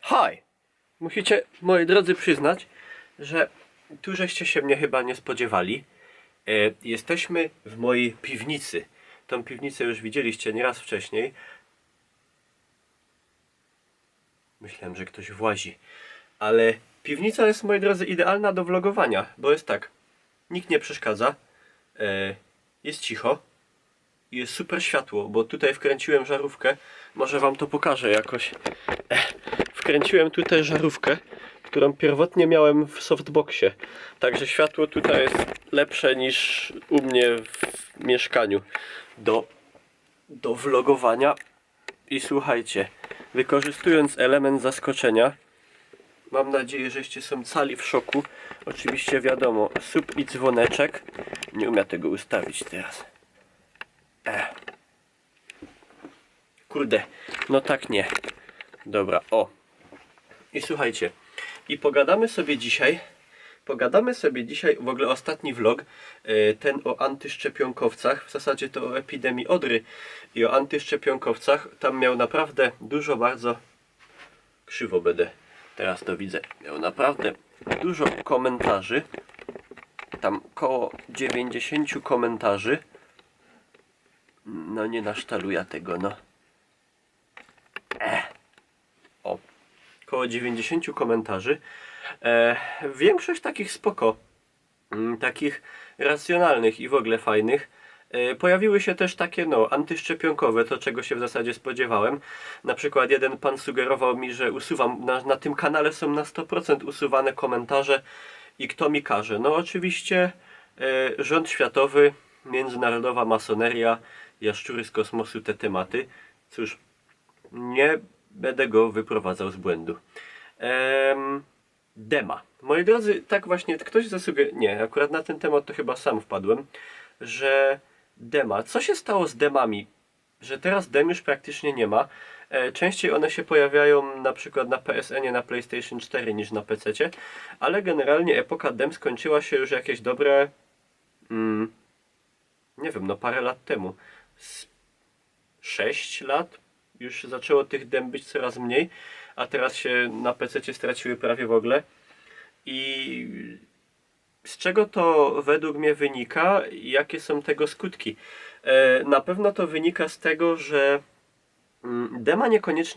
Hi! Musicie, moi drodzy, przyznać, że tu żeście się mnie chyba nie spodziewali. Jesteśmy w mojej piwnicy. Tą piwnicę już widzieliście nieraz wcześniej. Myślałem, że ktoś włazi. Ale piwnica jest, moi drodzy, idealna do vlogowania, bo jest tak. Nikt nie przeszkadza. Jest cicho. I jest super światło, bo tutaj wkręciłem żarówkę. Może wam to pokażę jakoś. Wkręciłem tutaj żarówkę, którą pierwotnie miałem w softboxie. Także światło tutaj jest lepsze niż u mnie w mieszkaniu do vlogowania. I słuchajcie, wykorzystując element zaskoczenia, mam nadzieję, żeście są cali w szoku. Oczywiście wiadomo, sub i dzwoneczek. Nie umiem tego ustawić teraz. Kurde, no tak nie. Dobra, o. I słuchajcie, i pogadamy sobie dzisiaj, w ogóle ostatni vlog, ten o antyszczepionkowcach, w zasadzie to o epidemii odry i o antyszczepionkowcach. Tam miał naprawdę dużo, bardzo krzywo będę, teraz to widzę, miał naprawdę dużo komentarzy, tam koło 90 komentarzy. No nie nasztaluję tego, no. O, koło 90 komentarzy. Większość takich spoko, takich racjonalnych i w ogóle fajnych. Pojawiły się też takie, no, antyszczepionkowe, to czego się w zasadzie spodziewałem. Na przykład jeden pan sugerował mi, że usuwam, na tym kanale są na 100% usuwane komentarze i kto mi każe. No oczywiście rząd światowy, międzynarodowa masoneria, jaszczury z kosmosu, te tematy. Cóż, nie będę go wyprowadzał z błędu. Dema. Moi drodzy, tak właśnie ktoś zasugerował, nie, akurat na ten temat to chyba sam wpadłem, że dema. Co się stało z demami? Że teraz dem już praktycznie nie ma. Częściej one się pojawiają na przykład na PSN-ie, na PlayStation 4 niż na PC-cie, ale generalnie epoka dem skończyła się już jakieś dobre, nie wiem, no parę lat temu. 6 lat już zaczęło tych dem być coraz mniej, a teraz się na PC-cie straciły prawie w ogóle. I z czego to według mnie wynika? Jakie są tego skutki? Na pewno to wynika z tego, że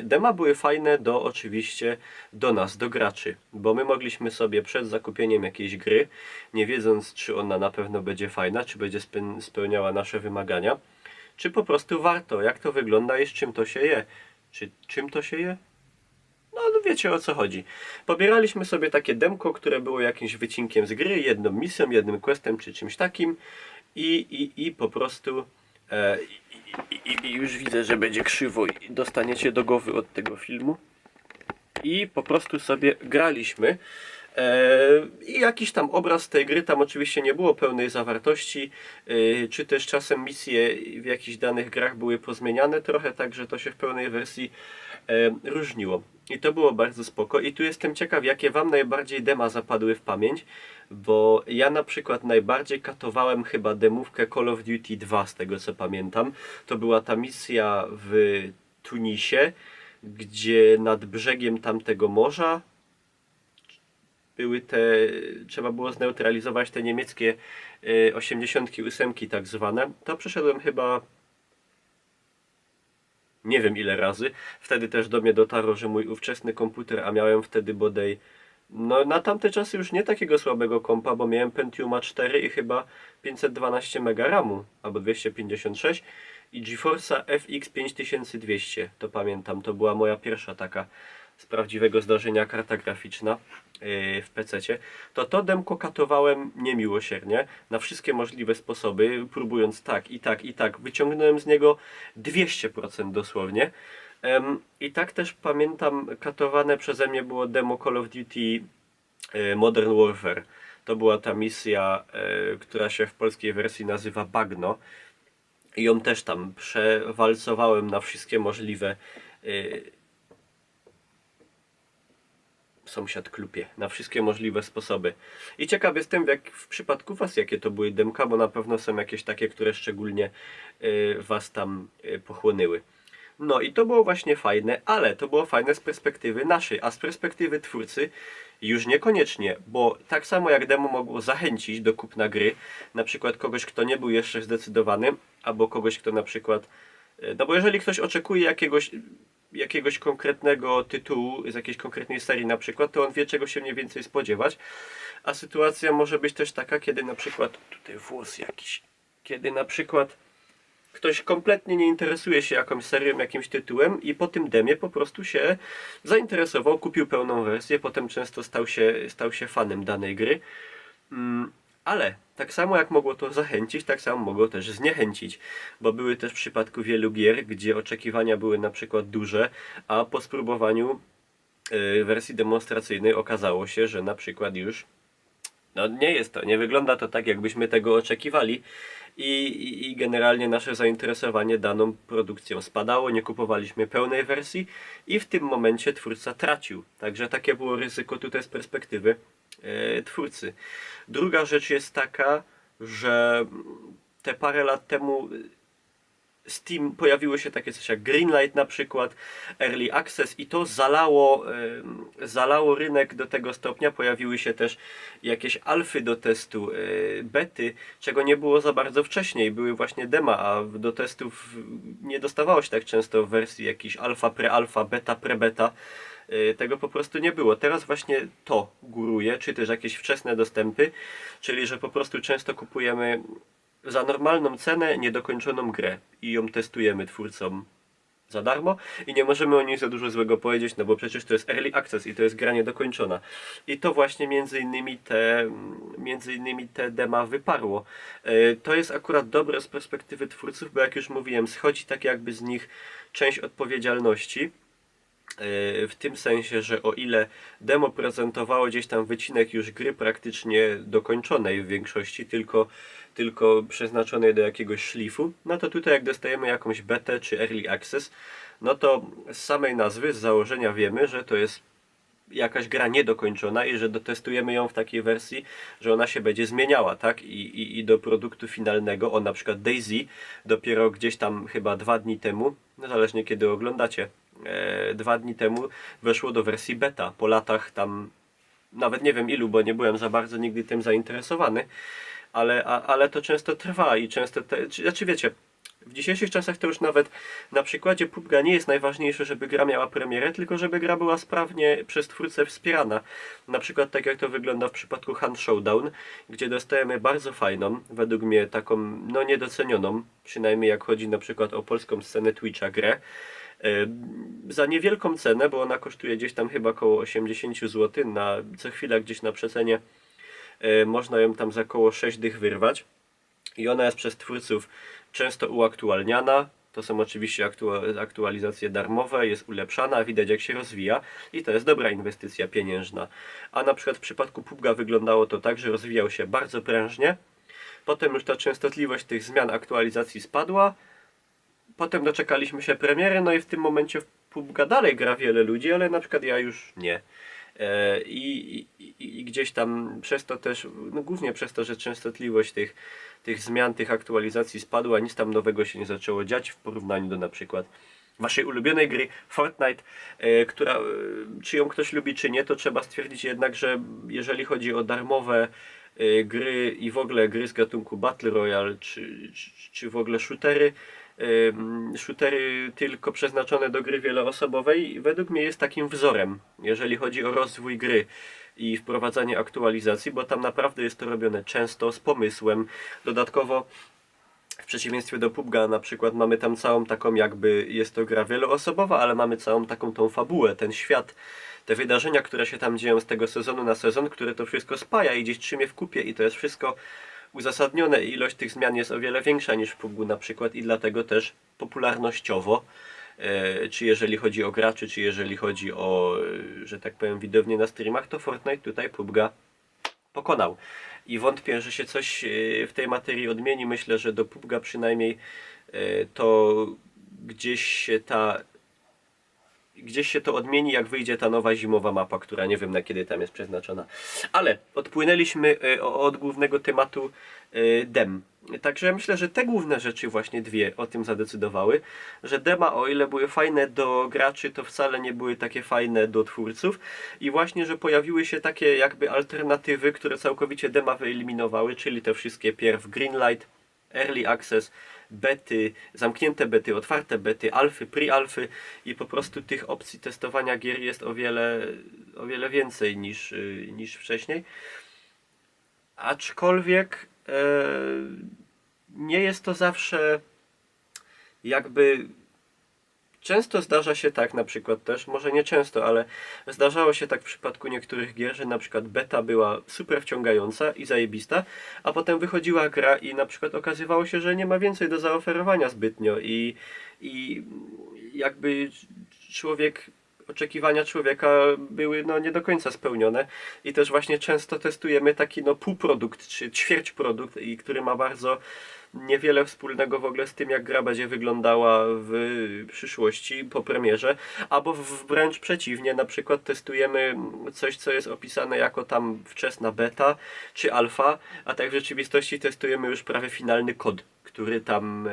dema były fajne oczywiście do nas, do graczy, bo my mogliśmy sobie przed zakupieniem jakiejś gry, nie wiedząc, czy ona na pewno będzie fajna, czy będzie spełniała nasze wymagania, czy po prostu warto, jak to wygląda i z czym to się je. Czym to się je? No wiecie o co chodzi. Pobieraliśmy sobie takie demko, które było jakimś wycinkiem z gry, jedną misją, jednym questem czy czymś takim i po prostu i już widzę, że będzie krzywo i dostaniecie do głowy od tego filmu. I po prostu sobie graliśmy. I jakiś tam obraz tej gry, tam oczywiście nie było pełnej zawartości, czy też czasem misje w jakichś danych grach były pozmieniane trochę, tak że to się w pełnej wersji różniło. I to było bardzo spoko. I tu jestem ciekaw, jakie wam najbardziej dema zapadły w pamięć, bo ja na przykład najbardziej katowałem chyba demówkę Call of Duty 2, z tego co pamiętam. To była ta misja w Tunisie, gdzie nad brzegiem tamtego morza trzeba było zneutralizować te niemieckie 88 tak zwane. To przeszedłem chyba nie wiem ile razy. Wtedy też do mnie dotarło, że mój ówczesny komputer, a miałem wtedy bodaj, no na tamte czasy już nie takiego słabego kompa, bo miałem Pentiuma 4 i chyba 512 MB RAMu, albo 256 i GeForce'a FX 5200, to pamiętam, to była moja pierwsza taka z prawdziwego zdarzenia karta graficzna w PC-cie, to demko katowałem niemiłosiernie na wszystkie możliwe sposoby, próbując tak i tak i tak. Wyciągnąłem z niego 200% dosłownie. I tak też pamiętam, katowane przeze mnie było demo Call of Duty Modern Warfare. To była ta misja, która się w polskiej wersji nazywa Bagno. I ją też tam przewalcowałem na wszystkie możliwe sąsiad klupie, na wszystkie możliwe sposoby. I ciekaw jestem, jak w przypadku was, jakie to były demka, bo na pewno są jakieś takie, które szczególnie was tam pochłonęły. No i to było właśnie fajne, ale to było fajne z perspektywy naszej, a z perspektywy twórcy już niekoniecznie, bo tak samo jak demo mogło zachęcić do kupna gry, na przykład kogoś, kto nie był jeszcze zdecydowany, albo kogoś, kto na przykład, no bo jeżeli ktoś oczekuje jakiegoś konkretnego tytułu z jakiejś konkretnej serii na przykład, to on wie, czego się mniej więcej spodziewać, a sytuacja może być też taka, kiedy na przykład, tutaj włos jakiś, kiedy na przykład ktoś kompletnie nie interesuje się jakąś serią, jakimś tytułem i po tym demie po prostu się zainteresował, kupił pełną wersję, potem często stał się fanem danej gry. Ale tak samo jak mogło to zachęcić, tak samo mogło też zniechęcić, bo były też w przypadku wielu gier, gdzie oczekiwania były na przykład duże, a po spróbowaniu wersji demonstracyjnej okazało się, że na przykład już no nie jest to, nie wygląda to tak, jakbyśmy tego oczekiwali i generalnie nasze zainteresowanie daną produkcją spadało, nie kupowaliśmy pełnej wersji i w tym momencie twórca tracił. Także takie było ryzyko tutaj z perspektywy twórcy. Druga rzecz jest taka, że te parę lat temu Steam pojawiło się takie coś jak Greenlight na przykład, Early Access i to zalało rynek do tego stopnia. Pojawiły się też jakieś alfy do testu, bety, czego nie było za bardzo wcześniej. Były właśnie dema, a do testów nie dostawało się tak często w wersji jakiś alfa, pre-alfa, beta, pre-beta. Tego po prostu nie było. Teraz właśnie to góruje, czy też jakieś wczesne dostępy, czyli że po prostu często kupujemy za normalną cenę niedokończoną grę i ją testujemy twórcom za darmo i nie możemy o niej za dużo złego powiedzieć, no bo przecież to jest Early Access i to jest gra niedokończona. I to właśnie między innymi te dema wyparło. To jest akurat dobre z perspektywy twórców, bo jak już mówiłem, schodzi tak jakby z nich część odpowiedzialności. W tym sensie, że o ile demo prezentowało gdzieś tam wycinek już gry praktycznie dokończonej w większości, tylko przeznaczonej do jakiegoś szlifu, no to tutaj jak dostajemy jakąś betę czy early access, no to z samej nazwy, z założenia wiemy, że to jest jakaś gra niedokończona i że dotestujemy ją w takiej wersji, że ona się będzie zmieniała, tak? I do produktu finalnego, o na przykład Daisy, dopiero gdzieś tam chyba 2 dni temu, no zależnie kiedy oglądacie, 2 dni temu weszło do wersji beta. Po latach tam, nawet nie wiem ilu, bo nie byłem za bardzo nigdy tym zainteresowany, ale to często trwa i często, znaczy wiecie, w dzisiejszych czasach to już nawet na przykładzie PUBG'a nie jest najważniejsze, żeby gra miała premierę, tylko żeby gra była sprawnie przez twórcę wspierana. Na przykład tak jak to wygląda w przypadku Hunt Showdown, gdzie dostajemy bardzo fajną, według mnie taką no niedocenioną, przynajmniej jak chodzi na przykład o polską scenę Twitcha grę, za niewielką cenę, bo ona kosztuje gdzieś tam chyba około 80 zł, co chwila gdzieś na przecenie można ją tam za około 6 dych wyrwać i ona jest przez twórców często uaktualniana. To są oczywiście aktualizacje darmowe, jest ulepszana, widać jak się rozwija i to jest dobra inwestycja pieniężna. A na przykład w przypadku PUBG'a wyglądało to tak, że rozwijał się bardzo prężnie, potem już ta częstotliwość tych zmian aktualizacji spadła, potem doczekaliśmy się premiery, no i w tym momencie w PUBG'a dalej gra wiele ludzi, ale na przykład ja już nie. I gdzieś tam przez to też, no głównie przez to, że częstotliwość tych zmian, tych aktualizacji spadła, nic tam nowego się nie zaczęło dziać w porównaniu do na przykład waszej ulubionej gry Fortnite, która, czy ją ktoś lubi, czy nie, to trzeba stwierdzić jednak, że jeżeli chodzi o darmowe gry i w ogóle gry z gatunku Battle Royale, czy w ogóle shootery tylko przeznaczone do gry wieloosobowej według mnie jest takim wzorem, jeżeli chodzi o rozwój gry i wprowadzanie aktualizacji, bo tam naprawdę jest to robione często, z pomysłem. Dodatkowo w przeciwieństwie do PUBG'a na przykład mamy tam całą taką jakby, jest to gra wieloosobowa, ale mamy całą taką tą fabułę, ten świat, te wydarzenia, które się tam dzieją z tego sezonu na sezon, które to wszystko spaja i gdzieś trzymie w kupie i to jest wszystko uzasadnione i ilość tych zmian jest o wiele większa niż w PUBG'u na przykład i dlatego też popularnościowo, czy jeżeli chodzi o graczy, czy jeżeli chodzi o, że tak powiem, widownię na streamach, to Fortnite tutaj PUBG'a pokonał. I wątpię, że się coś w tej materii odmieni. Myślę, że do PUBG'a przynajmniej to gdzieś się ta gdzieś się to odmieni, jak wyjdzie ta nowa zimowa mapa, która nie wiem na kiedy tam jest przeznaczona. Ale odpłynęliśmy od głównego tematu dem. Także ja myślę, że te główne rzeczy, właśnie dwie, o tym zadecydowały, że dema, o ile były fajne do graczy, to wcale nie były takie fajne do twórców i właśnie, że pojawiły się takie jakby alternatywy, które całkowicie dema wyeliminowały, czyli te wszystkie pierw Greenlight, Early Access, bety, zamknięte bety, otwarte bety, alfy, pre-alfy i po prostu tych opcji testowania gier jest o wiele więcej niż wcześniej. Aczkolwiek nie jest to zawsze jakby... Często zdarza się tak na przykład też, może nie często, ale zdarzało się tak w przypadku niektórych gier, że na przykład beta była super wciągająca i zajebista, a potem wychodziła gra i na przykład okazywało się, że nie ma więcej do zaoferowania zbytnio i jakby oczekiwania człowieka były no, nie do końca spełnione i też właśnie często testujemy taki no, półprodukt czy ćwierć produkt, i który ma bardzo niewiele wspólnego w ogóle z tym, jak gra będzie wyglądała w przyszłości po premierze, albo wręcz przeciwnie, na przykład testujemy coś, co jest opisane jako tam wczesna beta czy alfa, a tak w rzeczywistości testujemy już prawie finalny kod, który tam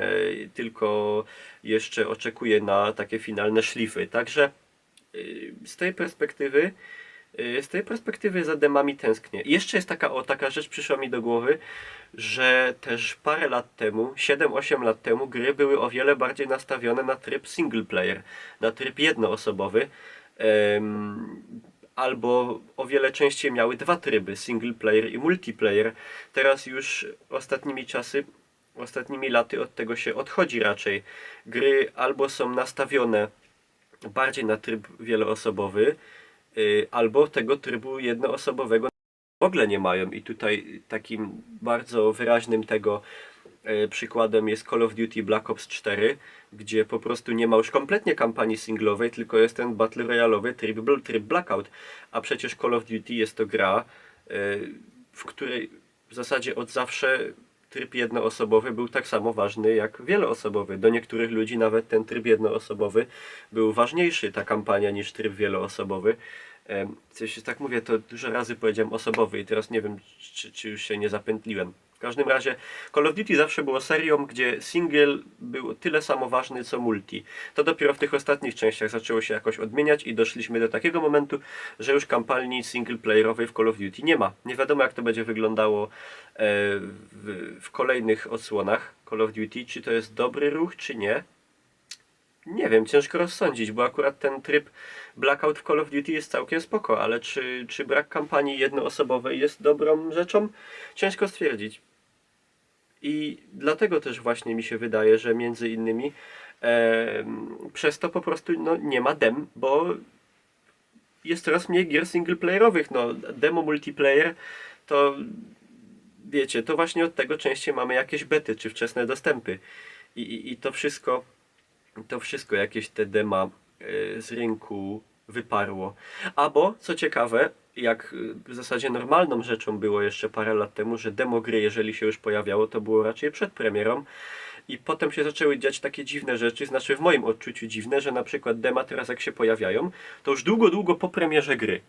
tylko jeszcze oczekuje na takie finalne szlify. Także z tej perspektywy za demami tęsknię. I jeszcze jest taka rzecz przyszła mi do głowy, że też parę lat temu, 7-8 lat temu, gry były o wiele bardziej nastawione na tryb single player, na tryb jednoosobowy, albo o wiele częściej miały dwa tryby, single player i multiplayer. Teraz już ostatnimi laty od tego się odchodzi raczej. Gry albo są nastawione bardziej na tryb wieloosobowy, albo tego trybu jednoosobowego w ogóle nie mają. I tutaj takim bardzo wyraźnym tego przykładem jest Call of Duty Black Ops 4, gdzie po prostu nie ma już kompletnie kampanii singlowej, tylko jest ten Battle Royale'owy tryb Blackout. A przecież Call of Duty jest to gra, w której w zasadzie od zawsze tryb jednoosobowy był tak samo ważny jak wieloosobowy. Do niektórych ludzi nawet ten tryb jednoosobowy był ważniejszy, ta kampania, niż tryb wieloosobowy. Coś tak mówię, to dużo razy powiedziałem osobowy i teraz nie wiem, czy już się nie zapętliłem. W każdym razie Call of Duty zawsze było serią, gdzie single był tyle samo ważny co multi. To dopiero w tych ostatnich częściach zaczęło się jakoś odmieniać i doszliśmy do takiego momentu, że już kampanii singleplayerowej w Call of Duty nie ma. Nie wiadomo, jak to będzie wyglądało w kolejnych odsłonach Call of Duty, czy to jest dobry ruch, czy nie. Nie wiem, ciężko rozsądzić, bo akurat ten tryb Blackout w Call of Duty jest całkiem spoko, ale czy brak kampanii jednoosobowej jest dobrą rzeczą? Ciężko stwierdzić. I dlatego też właśnie mi się wydaje, że między innymi przez to po prostu no, nie ma dem, bo jest coraz mniej gier singleplayerowych. No, demo multiplayer to wiecie, to właśnie od tego częściej mamy jakieś bety czy wczesne dostępy. I to wszystko jakieś te dema z rynku wyparło. Albo, co ciekawe, jak w zasadzie normalną rzeczą było jeszcze parę lat temu, że demo gry, jeżeli się już pojawiało, to było raczej przed premierą. I potem się zaczęły dziać takie dziwne rzeczy, znaczy w moim odczuciu dziwne, że na przykład dema teraz jak się pojawiają, to już długo po premierze gry.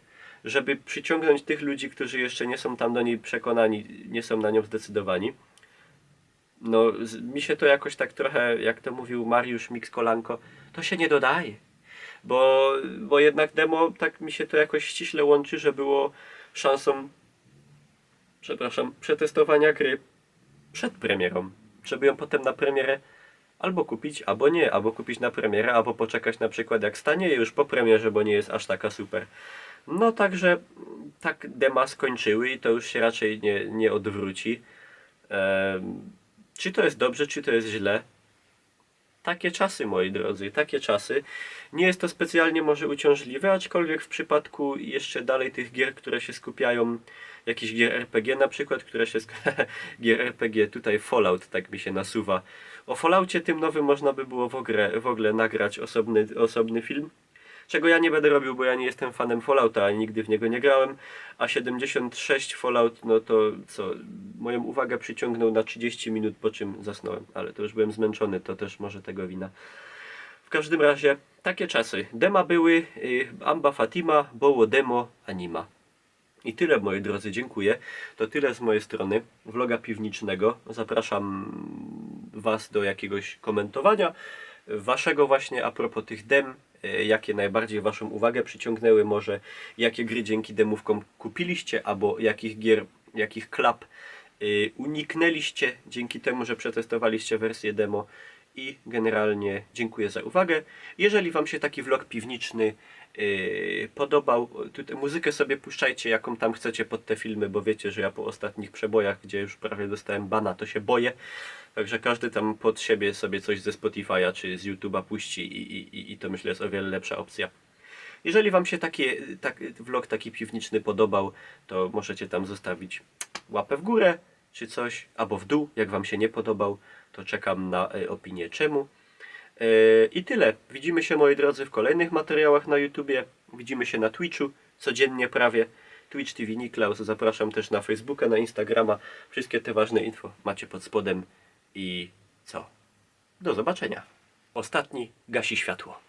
Żeby przyciągnąć tych ludzi, którzy jeszcze nie są tam do niej przekonani, nie są na nią zdecydowani. No, mi się to jakoś tak trochę, jak to mówił Mariusz Mix-Kolanko, to się nie dodaje. Bo jednak demo, tak mi się to jakoś ściśle łączy, że było szansą, przetestowania gry przed premierą. Żeby ją potem na premierę albo kupić, albo nie. Albo kupić na premierę, albo poczekać na przykład jak stanie już po premierze, bo nie jest aż taka super. No także tak dema skończyły i to już się raczej nie odwróci. Czy to jest dobrze, czy to jest źle? Takie czasy, moi drodzy, takie czasy. Nie jest to specjalnie może uciążliwe, aczkolwiek w przypadku jeszcze dalej tych gier, które się skupiają, jakichś gier RPG na przykład, gier RPG, tutaj Fallout tak mi się nasuwa. O Falloutie tym nowym można by było w ogóle nagrać osobny film. Czego ja nie będę robił, bo ja nie jestem fanem Fallouta, ani nigdy w niego nie grałem, a 76 Fallout, no to co, moją uwagę przyciągnął na 30 minut, po czym zasnąłem, ale to już byłem zmęczony, to też może tego wina. W każdym razie takie czasy. Dema były, Amba Fatima, było demo, anima. I tyle, moi drodzy, dziękuję. To tyle z mojej strony vloga piwniczego. Zapraszam Was do jakiegoś komentowania waszego właśnie a propos tych dem, jakie najbardziej waszą uwagę przyciągnęły, może jakie gry dzięki demówkom kupiliście, albo jakich gier, jakich klap uniknęliście dzięki temu, że przetestowaliście wersję demo. I generalnie dziękuję za uwagę. Jeżeli wam się taki vlog piwniczny podobał, tutaj muzykę sobie puszczajcie jaką tam chcecie pod te filmy, bo wiecie, że ja po ostatnich przebojach, gdzie już prawie dostałem bana, to się boję. Także każdy tam pod siebie sobie coś ze Spotify'a czy z YouTube'a puści i to myślę jest o wiele lepsza opcja. Jeżeli wam się vlog taki piwniczny podobał, to możecie tam zostawić łapę w górę czy coś, albo w dół, jak wam się nie podobał, to czekam na opinię czemu. I tyle. Widzimy się, moi drodzy, w kolejnych materiałach na YouTubie. Widzimy się na Twitchu, codziennie prawie. Twitch TV Niklaus. Zapraszam też na Facebooka, na Instagrama. Wszystkie te ważne info macie pod spodem. I co? Do zobaczenia. Ostatni gasi światło.